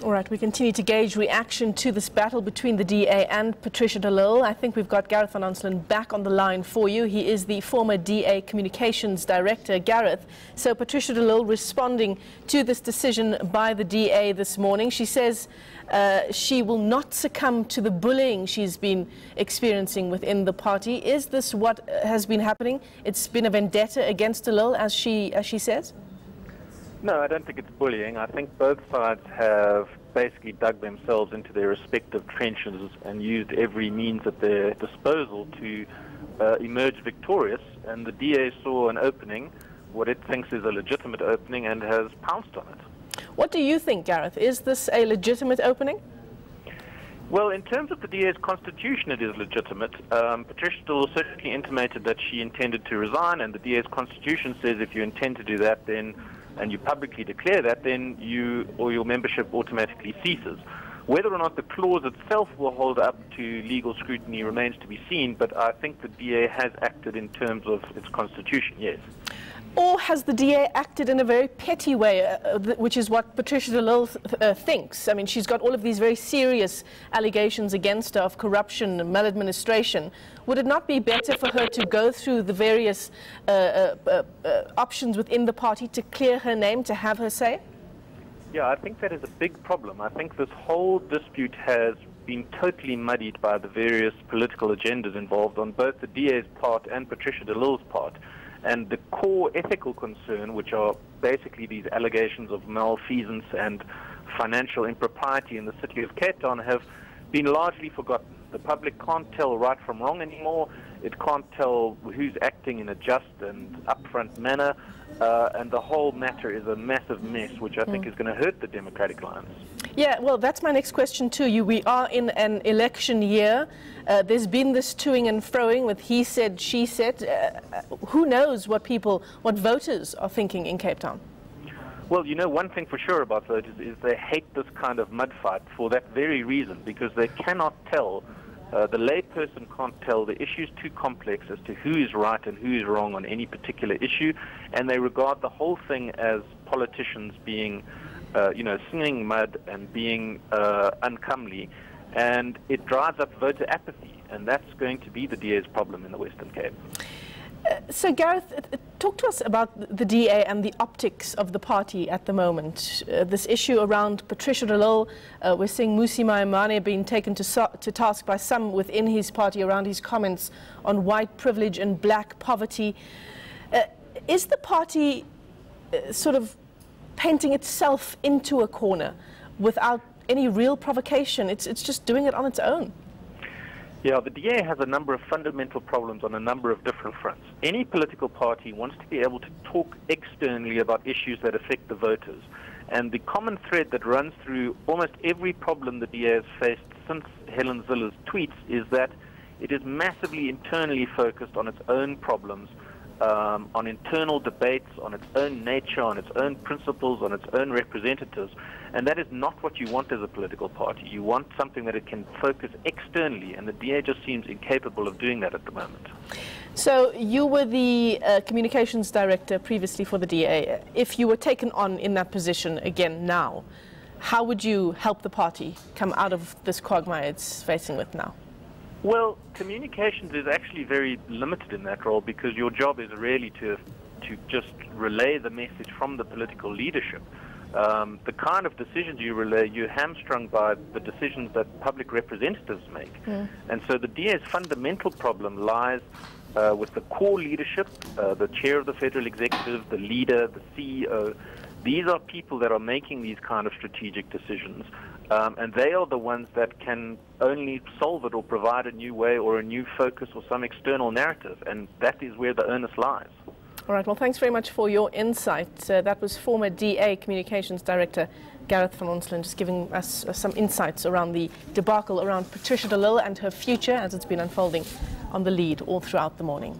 All right, we continue to gauge reaction to this battle between the DA and Patricia de Lille. I think we've got Gareth van Onselen back on the line for you. He is the former DA Communications Director. Gareth, so Patricia de Lille responding to this decision by the DA this morning. She says she will not succumb to the bullying she's been experiencing within the party. Is this what has been happening? It's been a vendetta against de Lille, as she says? No, I don't think it's bullying. I think both sides have basically dug themselves into their respective trenches and used every means at their disposal to emerge victorious. And the DA saw an opening, what it thinks is a legitimate opening, and has pounced on it. What do you think, Gareth? Is this a legitimate opening? Well, in terms of the DA's constitution, it is legitimate. Patricia de Lille certainly intimated that she intended to resign, and the DA's constitution says if you intend to do that, then and you publicly declare that, then you or your membership automatically ceases. Whether or not the clause itself will hold up to legal scrutiny remains to be seen, but I think the DA has acted in terms of its constitution, yes. Or has the DA acted in a very petty way, which is what Patricia de Lille thinks? I mean, she's got all of these very serious allegations against her of corruption and maladministration. Would it not be better for her to go through the various options within the party to clear her name, to have her say? Yeah, I think that is a big problem. I think this whole dispute has been totally muddied by the various political agendas involved on both the DA's part and Patricia de Lille's part. And the core ethical concern, which are basically these allegations of malfeasance and financial impropriety in the city of Cape Town, have been largely forgotten. The public can't tell right from wrong anymore. It can't tell who's acting in a just and upfront manner. And the whole matter is a massive mess, which I think is going to hurt the Democratic Alliance. Yeah, well, that's my next question to you. We are in an election year. There's been this toing and froing with he said, she said. Who knows what voters are thinking in Cape Town? Well, you know, one thing for sure about voters is they hate this kind of mud fight for that very reason, because they cannot tell, the layperson can't tell, the issue's too complex as to who is right and who is wrong on any particular issue, and they regard the whole thing as politicians being, slinging mud and being uncomely, and it drives up voter apathy, and that's going to be the DA's problem in the Western Cape. So, Gareth, talk to us about the DA and the optics of the party at the moment. This issue around Patricia de Lille, we're seeing Mmusi Maimane being taken to task by some within his party around his comments on white privilege and black poverty. Is the party sort of painting itself into a corner without any real provocation? It's just doing it on its own. Yeah, the DA has a number of fundamental problems on a number of different fronts. Any political party wants to be able to talk externally about issues that affect the voters. And the common thread that runs through almost every problem the DA has faced since Helen Zille's tweets is that it is massively internally focused on its own problems, on internal debates, on its own nature, on its own principles, on its own representatives. And that is not what you want as a political party. You want something that it can focus externally, and the DA just seems incapable of doing that at the moment. So you were the communications director previously for the DA. If you were taken on in that position again now, how would you help the party come out of this quagmire it's facing with now? Well, communications is actually very limited in that role, because your job is really to just relay the message from the political leadership. The kind of decisions you relay, you're hamstrung by the decisions that public representatives make. And so the DA's fundamental problem lies with the core leadership, the chair of the federal executive, the leader, the CEO. These are people that are making these kind of strategic decisions, and they are the ones that can only solve it or provide a new way or a new focus or some external narrative, and that is where the onus lies. All right, well, thanks very much for your insight. That was former DA Communications Director Gareth van Onselen, just giving us some insights around the debacle around Patricia de Lille and her future as it's been unfolding on the lead all throughout the morning.